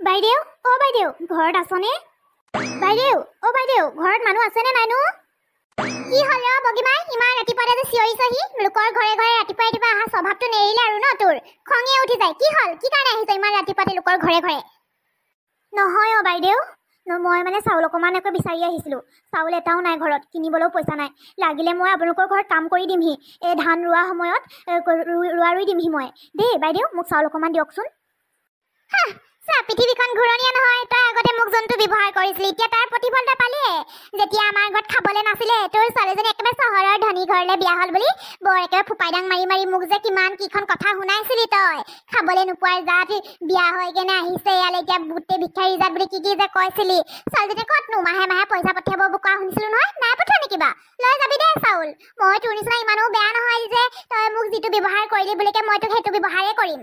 বাইদেউ, অ বাইদেউ, ঘৰত আছনে? বাইদেউ, অ বাইদেউ, ঘৰত মানুহ আছেনে নাইনো? কি হ'ল ৰ বগীমাই, ইমান ৰাতিপুৱাতে যে চিঞৰিছহি? লোকৰ ঘৰে ঘৰে ৰাতিপুৱাই ৰাতিপুৱা অহা স্বভাৱটো নেৰিলে আৰু ন তোৰ? খঙে উঠি যায়। কি হ'ল? কি কাৰণে আহিছ ইমান ৰাতিপুৱাতে লোকৰ ঘৰে ঘৰে? নহয় অ বাইদেউ, মই মানে চাউল অকণমানকৈ বিচাৰি আহিছিলোঁ। চাউল এটাও নাই ঘৰত, কিনিবলৈও পইচা নাই। লাগিলে মই আপোনালোকৰ ঘৰত কাম কৰি দিমহি। এই ধান ৰোৱা সময়ত ৰুই দিমহি মই। দেই বাইদেউ, মোক চাউল অকণমান দিয়কচোন। পৃথিৱীখন ঘূৰণীয়া নহয়। তই আগতে মোক যোনটো ব্যৱহাৰ কৰিছিলি, এতিয়া তাৰ প্ৰতিফলটা পালিয়ে। যেতিয়া আমাৰ ঘৰত খাবলৈ নাছিলে, তোৰ ছোৱালীজনী একেবাৰে চহৰৰ ধনী ঘৰলৈ বিয়া হ'ল বুলি বৰ একেবাৰে ফুপাইডাং মাৰি মাৰি মোক যে কিমান কিখন কথা শুনাইছিলি তই। খাবলৈ নোপোৱাৰ জাত বিয়া হৈ কেনে আহিছে ইয়ালৈ, এতিয়া গোটেই ভিক্ষাৰী জাত বুলি কি কি যে কৈছিলি। ছোৱালীজনী ক'তনো মাহে মাহে পইচা পঠিয়াব কোৱা শুনিছিলো নহয়। নাই পঠোৱা নেকি বা? লৈ যাবি দে চাউল। মই তোৰ নিচিনা ইমানো বেয়া নহয় যে তই মোক যিটো ব্যৱহাৰ কৰিলি বুলিকে মই তোক সেইটো ব্যৱহাৰেই কৰিম।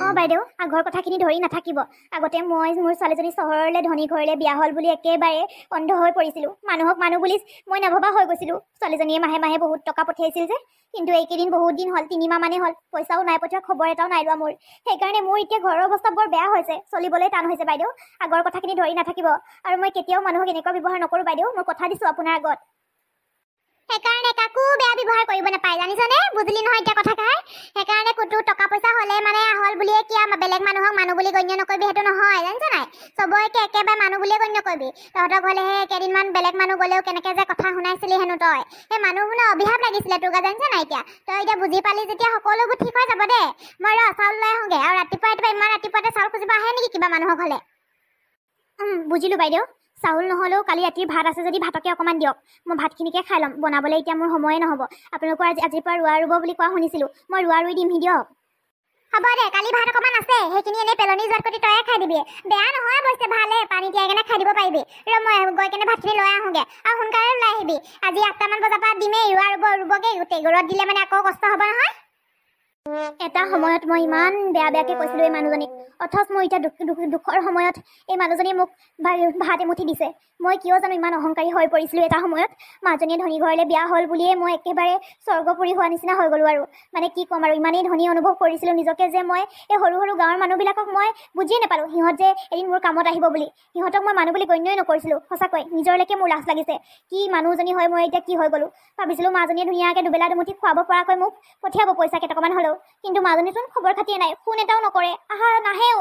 অঁ বাইদেউ, আগৰ কথাখিনি ধৰি নাথাকিব। আগতে মই মোৰ ছোৱালীজনী চহৰলৈ ধনী ঘৰলৈ বিয়া হ'ল বুলি একেবাৰে অন্ধ হৈ পৰিছিলোঁ। মানুহক মানুহ বুলি মই নভবা হৈ গৈছিলোঁ। ছোৱালীজনীয়ে মাহে মাহে বহুত টকা পঠিয়াইছিল যে, কিন্তু এইকেইদিন বহুত দিন হ'ল, 3 মাহ মানেই হ'ল, পইচাও নাই পঠিওৱা, খবৰ এটাও নাই লোৱা মোৰ। সেইকাৰণে মোৰ এতিয়া ঘৰৰ অৱস্থা বৰ বেয়া হৈছে, চলিবলৈ টান হৈছে বাইদেউ। আগৰ কথাখিনি ধৰি নাথাকিব। আৰু মই কেতিয়াও মানুহক এনেকুৱা ব্যৱহাৰ নকৰোঁ বাইদেউ, মই কথা দিছোঁ আপোনাৰ আগত। সেইকাৰণে কাকো বেয়া ব্যৱহাৰ কৰিব নাপায়, জানিছনে? বুজিলি নহয় এতিয়া কথাষাৰ? সেইকাৰণে ক'তো টকা পইচা হ'লে মানে হ'ল বুলিয়ে কিয় বেলেগ মানুহক মানুহ বুলি গণ্য নকৰিবি, সেইটো নহয়, জানিছ নাই? চবকে একেবাৰে মানুহ বুলিয়ে গণ্য কৰিবি। তহঁতৰ ঘৰলে সেই কেইদিনমান বেলেগ মানুহ গ'লেও কেনেকৈ যে কথা শুনাইছিলি হেনো তই। সেই মানুহবোৰে অভিশাপ লাগিছিলে তোৰ গাত, জানিছ নাই? তই এতিয়া বুজি পালি যেতিয়া সকলোবোৰ ঠিক হৈ যাব দে। মই চাউল লৈ আহোঁগৈ। আৰু ৰাতিপুৱা ইমান ৰাতিপুৱাতে চাউল খুজিব আহে নেকি কিবা মানুহৰ ঘৰলে? বুজিলোঁ বাইদেউ। চাউল নহ'লেও কালি ৰাতিৰ ভাত আছে যদি ভাতকে অকণমান দিয়ক। মই ভাতখিনিকে খাই ল'ম, বনাবলৈ এতিয়া মোৰ সময়ে নহ'ব। আপোনালোকৰ আজিৰ পৰা ৰোৱা ৰুব বুলি কোৱা শুনিছিলোঁ, মই ৰোৱা ৰুই দিমহি দিয়ক। হ'ব দে, কালি ভাত অকণমান আছে, সেইখিনি এনেই পেলনি যোৱাত কৰি তয়ে খাই দিবি। বেয়া নহয় অৱশ্যে, ভালে, পানী তিয়াই কেনে খাই দিব পাৰিবি। মই গৈ কেনে ভাতখিনি লৈ আহোঁগৈ। আৰু সোনকালে ওলাই আহিবি। আজি 8টামান বজাৰ পৰা দিমেই, ৰুবগৈ গোটেই। ৰ'দ দিলে মানে আকৌ কষ্ট হ'ব নহয়। এটা সময়ত মই ইমান বেয়াকৈ কৈছিলোঁ এই মানুহজনীক, অথচ মই এতিয়া দুখৰ সময়ত এই মানুহজনীয়ে মোক ভাত এমুঠি দিছে। মই কিয় জানো ইমান অহংকাৰী হৈ পৰিছিলোঁ এটা সময়ত। মাজনীয়ে ধনী ঘৰলৈ বিয়া হ'ল বুলিয়ে মই একেবাৰে স্বৰ্গপুৰী হোৱা নিচিনা হৈ গ'লোঁ। আৰু মানে কি ক'ম আৰু, ইমানেই ধনী অনুভৱ কৰিছিলোঁ নিজকে যে মই এই সৰু সৰু গাঁৱৰ মানুহবিলাকক মই বুজিয়ে নাপালোঁ সিহঁত যে এদিন মোৰ কামত আহিব বুলি। সিহঁতক মই মানুহ বুলি গণ্যই নকৰিছিলোঁ। সঁচাকৈ নিজৰলৈকে মোৰ লাজ লাগিছে। কি মানুহজনী হয় মই এতিয়া কি হৈ গ'লোঁ। ভাবিছিলোঁ মাজনীয়ে ধুনীয়াকৈ দুবেলা দুমুঠি খুৱাব পৰাকৈ মোক পঠিয়াব পইচা কেইটকামান হ'লেও, কিন্তু মাজনীচোন খবৰ খাতিয়ে নাই, ফোন এটাও নকৰে, নাহেও।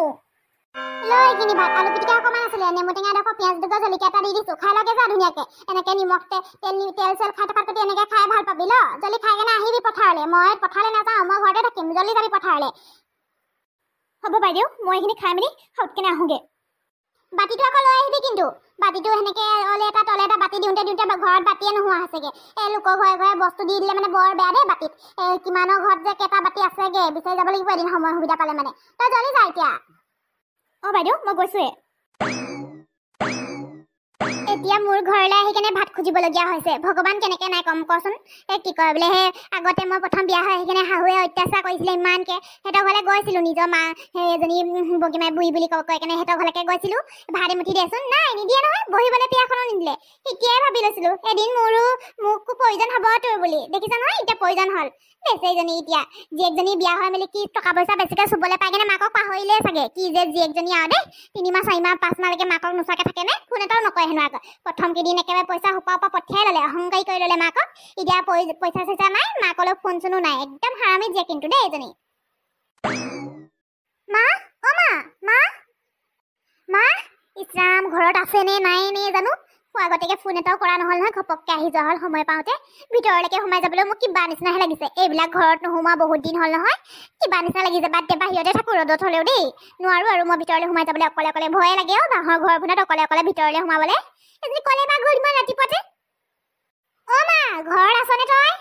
লৈ এইখিনি ভাত, আলু পিটিকা অকণমান আছিলে, নেমু টেঙা এডোখৰ, পিঁয়াজ দুটা, জলকীয়া এটা দি দিছোঁ। খাই লগে যা ধুনীয়াকৈ। এনেকৈ নিমখ তেল চেল খাই থকাত প্ৰতি এনেকৈ খাই ভাল পাবি ল। জলদি খাই কেনে আহিবি পথাৰলৈ। মই পথাৰলৈ নাযাওঁ, মই ঘৰতে থাকিম। জলদি যাবি পথাৰলৈ। হ'ব বাইদেউ, মই এইখিনি খাই মেলি সৎকেনে আহোঁগৈ। বাতিটো আকৌ লৈ আহিবি কিন্তু। বাতিটো সেনেকৈ তলে এটা বাতি দিওঁতে ঘৰত বাতিয়ে নোহোৱা হৈছেগৈ। এই লোকৰ ঘৰে ঘৰে বস্তু দি দিলে মানে বৰ বেয়া দেই বাতিত। কিমানৰ ঘৰত যে কেইটা বাতি আছেগৈ, বিচাৰি যাব লাগিব এদিন সময় সুবিধা পালে মানে। তই জলদি যা এতিয়া। অঁ বাইদেউ, মই গৈছোঁৱে। এতিয়া মোৰ ঘৰলৈ আহি কেনে ভাত খুজিবলগীয়া হৈছে। ভগৱান কেনেকৈ নাই কম কচোন। কি কয় বোলে, সেই আগতে মই প্ৰথম বিয়া হৈ আহি কেনে শাহুৱে অত্যাচাৰ কৰিছিলে ইমানকৈ। সিহঁতৰ ঘৰলৈ গৈছিলোঁ, নিজৰ মা সেই এজনী বগীমাই বুঢ়ী বুলি কৈ কেনে সিহঁতৰ ঘৰলৈকে গৈছিলোঁ। ভাত এমুঠি দেচোন, নাই নিদিয়ে নহয়। বহিবলৈ পিয়াখনো নিদিলে। তেতিয়াই ভাবি লৈছিলোঁ এদিন মোকো প্ৰয়োজন হ'ব তোৰ বুলি। দেখিছা নহয় এতিয়া প্ৰয়োজন হ'ল। বেচেৰীজনী এতিয়া জীয়েকজনী বিয়া হৈ মেলি কি টকা পইচা বেছিকৈ চুবলৈ পাই কেনে মাকক পাহৰিলেই চাগে। কি যে জীয়েকজনী আৰু দেই, 3 মাহ 4 মাহ 5 মাহলৈকে মাকক নোচোৱাকৈ থাকে নে? ফোন এটাও নকৰে হেনো আগত। প্ৰথম কেইদিন একেবাৰে পইচা সোপা পঠিয়াই ল'লে, অহংকাৰী কৰি ল'লে মাকক। এতিয়া পইচা চইচা নাই, মাকলৈ ফোন চোনো নাই। একদম হাৰামি জীয়েক কিন্তু দেই এজনী। মা, অ মা, ইছৰাম, ঘৰত আছে নে নাই নে জানো। আগতীয়াকে ফোন এটাও কৰা নহ'ল নহয়, ঘপককৈ আহি যোৱা হ'ল সময় পাওঁতে। ভিতৰলৈকে সোমাই যাবলৈ মোক কিবা নিচিনাহে লাগিছে। এইবিলাক ঘৰত নোসোমোৱা বহুত দিন হ'ল নহয়, কিবা নিচিনা লাগিছে। বাদ দে, বাহিৰতে থাকোঁ ৰ'দত হ'লেও দেই। নোৱাৰোঁ আৰু মই ভিতৰলৈ সোমাই যাবলৈ অকলে ভয়ে লাগে। বাঁহৰ ঘৰখনত অকলে ভিতৰলৈ সোমাবলৈ। এজনী ক'লে বা গ'ল ইমান ৰাতিপুৱাতে। অ মা, ঘৰত আছনে তই?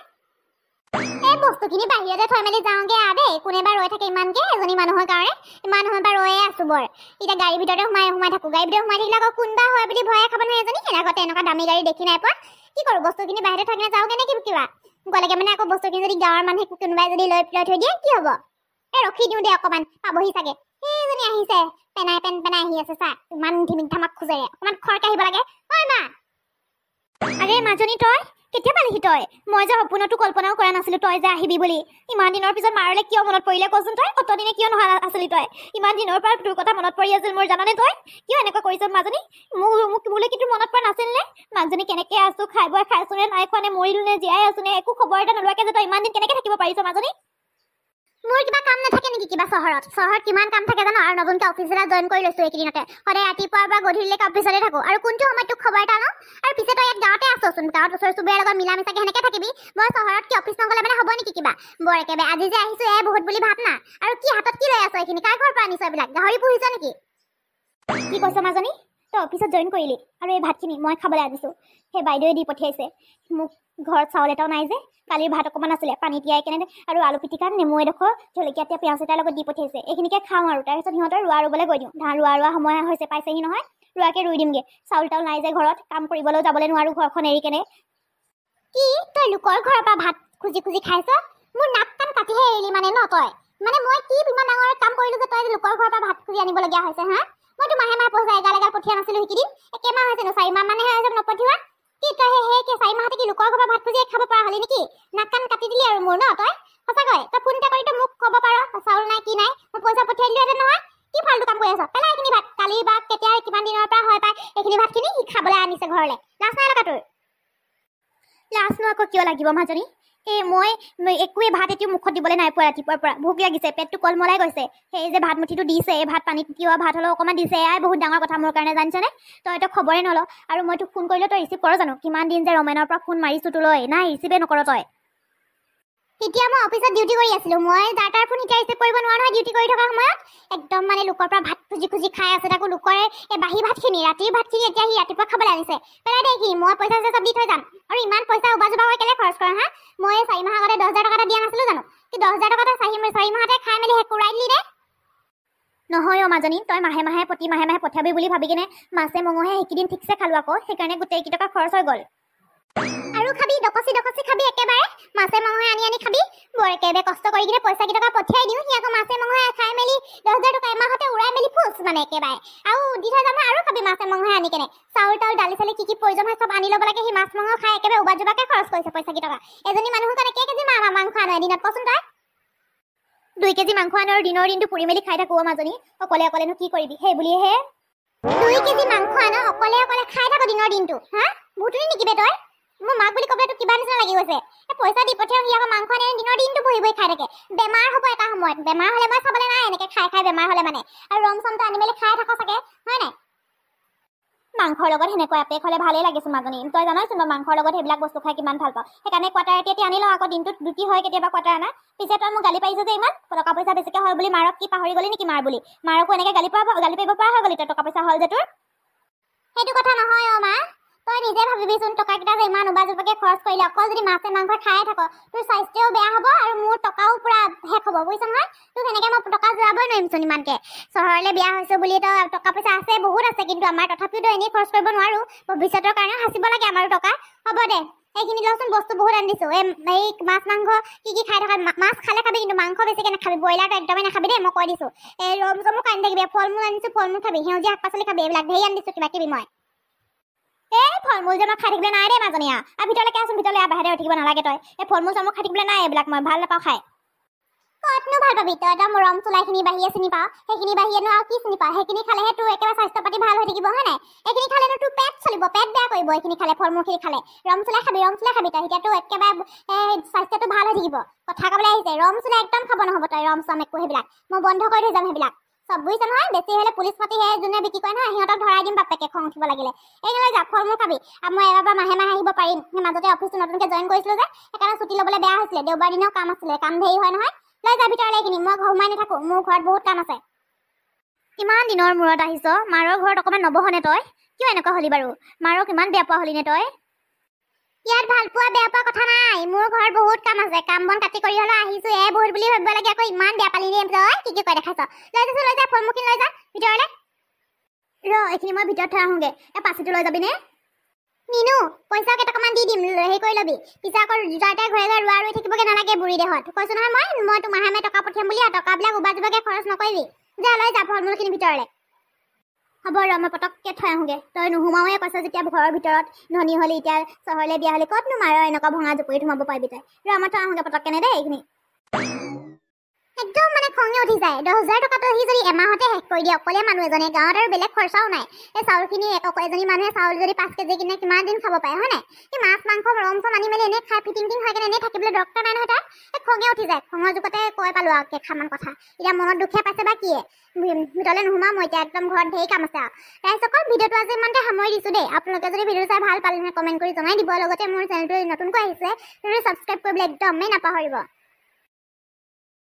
এই বস্তুখিনি বাহিৰতে থৈ মেলি যাওঁগৈ আৰু দেই। কোনেবা ৰৈ থাকে ইমানকৈ এজনী মানুহৰ কাৰণে? ইমান সময় পৰা ৰৈয়ে আছোঁ বৰ। এতিয়া গাড়ীৰ ভিতৰতে সোমাই থাকোঁ। গাড়ীৰ ভিতৰত সোমাই থাকিলে আকৌ কোনবা হয় বুলি ভয়ে খাব নহয় এজনী। আগতে এনেকুৱা দামী গাড়ী দেখি নাই পোৱা। কি কৰোঁ, বস্তুখিনি বাহিৰতে থৈ কিনে যাওঁগৈ নে কিবা? গ'লেগে মানে আকৌ বস্তুখিনি যদি গাঁৱৰ মানুহে কোনোবাই যদি লৈ থৈ দিয়ে কি হ'ব? ৰখি দিওঁ দে অকণমান, পাবহি চাগে। সেইজনী আহিছে, পেনাই আহি আছে চা। ইমান ধিমিক ধামাক খোজেৰে অকণমান খৰকৈ আহিব লাগে। ঐ মা। আৰে মাজনী তই কেতিয়া পালিহি তই? মই যে সপোনতো কল্পনাও কৰা নাছিলো তই যে আহিবি বুলি। ইমান দিনৰ পিছত মাৰলে কিয় মনত পৰিলে কচোন তই? অতদিনে কিয় নহা আছিলি তই? ইমান দিনৰ পৰা তোৰ কথা মনত পৰি আছিল মোৰ, জানানে তই? কিয় এনেকুৱা কৰিছ মাজনী? মোক মোলৈ কিন্তু মনত পৰা নাছিল নে? মাকজনী কেনেকে আছো, খাই বৈ খাইছো নে নাই খোৱা নে, মৰিলো নে জীয়াই আছো নে, একো খবৰ এটা নোলোৱাকে যে তই ইমান দিন কেনেকে থাকিব পাৰিছ মাজনী? মোৰ কিবা কাম নাথাকে নেকি কিবা চহৰত কিমান কাম থাকে জানো? আৰু নতুনকে অফিচ এটা জইন কৰি লৈছো এইকেইদিনতে। সদায় ৰাতিপুৱাৰ পৰা গধূলিলৈকে অফিচতে থাকো আৰু কোনটো সময়ত তোক খবৰ এটা লওঁ? আৰু পিছে তই ইয়াত গাঁৱতে আছচোন, গাঁৱত ওচৰ চুবুৰীয়াৰ লগত মিলা মিছাকে সেনেকে থাকিবি। মই চহৰত কি অফিচ নগলে মানে হ'ব নেকি কিবা? বৰ একেবাৰে আজি যে আহিছো বহুত বুলি ভাব না। আৰু কি হাতত কি লৈ আছ এইখিনি? কাৰ ঘৰৰ পৰা আনিছ এইবিলাক? গাহৰি পুহিছ নেকি? কি কৈছ মাজনী? তই অফিচত জইন কৰিলি আৰু এই ভাতখিনি মই খাবলৈ আনিছো। সেই বাইদেৱে দি পঠিয়াইছে মোক। ঘৰত চাউল এটাও নাই যে, কালিৰ ভাত অকণমান আছিলে পানী তিয়াই কেনে আৰু আলু পিটিকা নেমু এডোখৰ জলকীয়া তিয়া পিঁয়াজ এটাৰ লগত দি পঠিয়াইছে। এইখিনিকে খাওঁ আৰু তাৰপিছত সিহঁতৰ ৰোৱা ৰুবলৈ গৈ দিওঁ। ধান ৰোৱা সময় হৈছে, পাইছেহি নহয়। ৰোৱাকে ৰুই দিমগে। চাউল তাউল নাই যে ঘৰত, কাম কৰিবলৈও যাবলৈ নোৱাৰো ঘৰখন এৰি কেনে। কি তই লোকৰ ঘৰৰ পৰা ভাত খুজি খুজি খাইছ? মোৰ নাক কান কাটিহে এৰিলি মানে ন তই? মানে মই কি ইমান ডাঙৰ কাম কৰিলো যে তই লোকৰ ঘৰৰ পৰা ভাত খুজি আনিবলগীয়া হৈছে? হা, মইতো মাহে পইচা এগাল পঠিয়া নাছিলো সেইকেইদিন। কেইমাহ হৈছে নো? 4 মাহ মানেহে হৈছে নপঠিওৱা। কি তই সেই 4 মাহতে কি লোকৰ ঘৰৰ পৰা ভাত খুজি খাব পৰা হলি নেকি? নাক কান কাটি দিলি আৰু মোৰ ন তই? সঁচাকৈ তই ফোন এটা কৰি তই মোক ক'ব পাৰ চাউল নাই কি নাই, মই পইচা পঠিয়াই দিলোহেঁতেন নহয়। কি ফাল্টু কাম কৰি আছ? পেলাই এইখিনি ভাত। কালি বা কেতিয়া কিমান দিনৰ পৰা হয় পাই এইখিনি ভাতখিনি সি খাবলৈ আনিছে ঘৰলৈ। লাজ নাই লগা তোৰ? লাজনো আকৌ কিয় লাগিব মাজনী? মই একোৱে ভাত এতিয়া মুখত দিবলৈ নাই পোৱা। ৰাতিপুৱাৰ পৰা ভোক লাগিছে, পেটটো কলমলাই গৈছে। সেই যে ভাত মুঠিটো দিছে, এই ভাত পানীত তিওৱা ভাত হ'লেও অকণমান দিছে, এয়াই বহুত ডাঙৰ কথা মোৰ কাৰণে, জানিছনে? তই খবৰে নল। আৰু মই তোক ফোন কৰিলে তই ৰিচিভ কৰ জানো? কিমান দিন যে ৰমেনৰ পৰা ফোন মাৰিছো তোলৈ, নাই ৰিচিভে নকৰ তই। এতিয়া মই অফিচত ডিউটি কৰি আছিলো। মই যাৰ তাৰ ফোন এতিয়া ৰিচিভ কৰিব নোৱাৰো নহয় ডিউটি কৰি থকা সময়ত। একদম মানে লোকৰ পৰা ভাত খুজি খুজি খাই আছে, তাকো লোকৰে এই বাহি ভাতখিনি, ৰাতিৰ ভাতখিনি এতিয়া সি ৰাতিপুৱা খাবলৈ আনিছে। পেলাই দে এইখিনি, মই পইচা চব দি থৈ যাম। আৰু ইমান পইচা উবা জোবা হৈ কেলে খৰচ কৰা? হা, মই 4 মাহ আগতে 10,000 টকা এটা দিয়া নাছিলো জানো? কি 10,000 টকা এটা 4 মাহতে খাই মেলি শেষ কৰাই দিলি দে। নহয় অ মাজনী, তই প্ৰতি মাহে পঠিয়াবি বুলি ভাবি কিনে মাছে মঙহে সেইকেইদিন ঠিকছে খালো আকৌ, সেইকাৰণে গোটেই কেইটকা খৰচ হৈ গ'ল। আৰু খাবি ডকচি খাবি একেবাৰে, মাছে মঙহে আনি খাবি। বৰ একেবাৰে কষ্ট কৰি কিনে পইচা কেইটকা পঠিয়াই দিওঁ, সি আকৌ মাছে মঙহে খাই মেলি 10,000 টকা এমাহতে উৰাই মেলি ফুচ মানে একেবাৰে। আৰু দি থৈ যাম আৰু খাবি মাছে মঙহে আনি কেনে। চাউল তাউল দালি চালি কি প্ৰয়োজন হয় চব আনি ল'ব লাগে। সি মাছ মঙহ খাই একেবাৰে উবা জোবাকে খৰচ কৰিছে পইচা কেইটকা। এজনী মানুহৰ কাৰণে কেই কেজি মাংস আনো এদিনত কচোন তই? 2 কেজি মাংস আনো আৰু দিনৰ দিনটো পুৰি মেলি খাই থাকো অ মাজনী। অকলেনো কি কৰিবি? সেই বুলিহে 2 কেজি মাংস আনো অকলে খাই থাকো দিনৰ দিনটো। হা, ভুতুৰি নেকি বে তই? মোৰ মাক বুলি ক'বলৈ তোক কিবা নিচিনা লাগি গৈছে। পইচা দি পঠিয়াও, সি আকৌ মাংস আনি দিনৰ দিনটো বহি খাই থাকে। বেমাৰ হ'ব এটা সময়ত। বেমাৰ হ'লে মই চাবলৈ নাই এনেকে খাই বেমাৰ হ'লে মানে। আৰু ৰম চমটো আনি মেলি খাই থাকো চাগে, হয় নাই? মাংসৰ লগত সেনেকৈ আপেক হ'লে ভালেই লাগিছে মাজনী। তই জানাইচোন মই মাংসৰ লগত সেইবিলাক বস্তু খাই কিমান ভাল পাওঁ। সেইকাৰণে কোৱাৰ্টাৰ এটি আনি লওঁ আকৌ, দিনটোত দুটি হয় কেতিয়াবা কোৱাৰ্টাৰ আনা। পিছে তই মোক গালি পাৰিছ যে ইমান, টকা পইচা বেছিকে হয় বুলি। মাৰক কি পাহৰি গলি নেকি? মাৰ বুলি মাৰকো এনেকে গালি পাৰিব পৰা হৈ গলি তই? টকা পইচা হ'ল যে তোৰ। সেইটো কথা নহয় অ মা, তই নিজে ভাবিবিচোন। টকাকেইটা যে ইমান উবা জোবাকে খৰচ কৰিলে, অকল যদি মাছে মাংস খাই থাক, তোৰ স্বাস্থ্যও বেয়া হ'ব আৰু মোৰ টকাও পুৰা শেষ হ'ব, বুজিছ নহয়? তোক সেনেকে মই টকা যোৰাবই নোৱাৰিমচোন ইমানকে। চহৰলৈ বিয়া হৈছো বুলি তো টকা পইচা আছে, বহুত আছে, কিন্তু আমাৰ তথাপিতো এনেই খৰচ কৰিব নোৱাৰো। ভৱিষ্যতৰ কাৰণেও সাঁচিব লাগে আমাৰো টকা। হ'ব দে, এইখিনি লচোন, বস্তু বহুত আনি দিছো। এই মাছ মাংস কি খাই থকা? মাছ খালে খাবি, কিন্তু মাংস বেছিকে নাখাবি। ব্ৰইলাৰটো একদমেই নাখাবি দেই, মই কৈ দিছো। ৰম চমো আনি থাকিবি, ফল মূল আনিছো, ফল মূল খাবি, সেউজীয়া শাক পাচলি খাবি। এইবিলাক ধেই আনি দিছো কিবা কিবি মই। ফল মূল যে মই খাই থাকিবলৈ নাই দেই মাজনী। আৰু ভিতৰলৈকে আছোন, ভিতৰলৈ বাহিৰতে উঠিব নালাগে তই। ফল মূল চমূল খাই থাকিবলৈ নাই, এইবিলাক মই ভাল নাপাওঁ খাই। ক'তনো ভাল পাবি তই? একদম ৰম চুলাইখিনি বাহিৰে চিনি পাওঁ, সেইখিনি বাহিৰেনো আৰু কি চিনি পাওঁ? সেইখিনি খালেহে তোৰ একেবাৰে স্বাস্থ্য পাতি ভাল হৈ থাকিব, হয় নাই? এইখিনি খালেনো তোৰ পেট চলিব, পেট বেয়া কৰিব এইখিনি খালে, ফল মূলখিনি খালে। ৰম চুলাই খাবি তই, তেতিয়াতো একেবাৰে স্বাস্থ্যটো ভাল হৈ থাকিব। কথা ক'বলৈ আহিছে, ৰম চুলাই একদম খাব নহ'ব তই। ৰম চম একো সেইবিলাক মই বন্ধ কৰি থৈ যাম সেইবিলাক চব, বুজিছ নহয়? বেছি হ'লে পুলিচ মাতি যোনে বিক্ৰী কৰে নহয় সিহঁতক ধৰাই দিম বাপেকে, খং উঠিব লাগিলে। এই নহয় যা, ফল মূল খাবি। আৰু মই এবাৰ মাহে আহিব পাৰিম। সেই মাজতে অফিচটো নতুনকৈ জইন কৰিছিলো যে, সেইকাৰণে ছুটি ল'বলৈ বেয়া হৈছিলে। দেওবাৰ দিনাও কাম আছিলে, কাম ধেৰি হয় নহয়। লৈ যা ভিতৰলৈ এইখিনি, মই সোমাই নাথাকো, মোৰ ঘৰত বহুত কাম আছে। কিমান দিনৰ মূৰত আহিছ? মাৰৰ ঘৰত অকণমান নবহনে তই? কিয় এনেকুৱা হলি বাৰু? মাৰক ইমান বেয়া পোৱা হলি নে তই? ইয়াত ভাল পোৱা বেয়া পোৱা কথা নাই, মোৰ ঘৰত বহুত কাম আছে। কাম বন কাটি কৰি হ'লেও আহিছো, বহুত বুলি ভাবিব লাগে। আকৌ ইমান বেয়া পালি নে তই? কি কৈ দেখাইছ? লৈ যা ফল মূলখিনি লৈ যা ভিতৰলৈ। এইখিনি মই ভিতৰত থৈ আহোঁগে। পাচিটো লৈ যাবি নে? নিনো, পইচা কেইটকামান দি দিম, হেৰি কৰি ল'বি। পিছে আকৌ যাই ঘৰে ঘৰে ৰোৱা ৰুই থাকিবগে নালাগে বুঢ়ী দেহত। কৈছো নহয় মই তোৰ মাহে টকা পঠিয়াম বুলি, টকাবিলাক উবা জোবাকে খৰচ নকৰিবি। যা লৈ যা ফল মূলখিনি ভিতৰলৈ। হ'ব ৰ মই পটককৈ থৈ আহোঁগৈ তই নোসোমাওৱে কৈছ যেতিয়া ঘৰৰ ভিতৰত ধনী হ'লি এতিয়া চহৰলৈ বিয়া হ'লি ক'তনো মাৰ এনেকুৱা ভঙা জুপুৰিত সোমাব পাৰিবি তই ৰ মই থৈ আহোঁগৈ পটককৈ নে দেই এইখিনি একদম মানে খঙে উঠি যায় 10,000 টকাটো সি যদি এমাহতে শেষ কৰি দিয়ে অকলে মানুহ এজনে গাঁৱত আৰু বেলেগ খৰচাও নাই এই চাউলখিনি এজনী মানুহে চাউল যদি 5 কেজি কিনে কিমান দিন খাব পাৰে হয় নাই এই মাছ মাংস ৰম চম আনি মেলি এনেই খাই ফিটিং হৈ কেনে এনেই থাকিবলৈ দৰকাৰ নাই নহয় তাৰ এই খঙে উঠি যায় খঙৰ যুগতে কৈ পালোঁ আৰু কেইষাৰমান কথা এতিয়া মনত দুখে পাইছে বা কিয়ে ভিতৰলৈ নোসোমাওঁ মই এতিয়া একদম ঘৰত ঢেৰ কাম আছে আৰু ৰাইজসকল ভিডিঅ'টো আজি ইমানতে সামৰি দিছোঁ দেই আপোনালোকে যদি ভিডিঅ' চাই ভাল পালে কমেণ্ট কৰি জনাই দিব লগতে মোৰ চেনেলটো নতুনকৈ আহিছে ছাবস্ক্ৰাইব কৰিবলৈ একদমেই নাপাহৰিব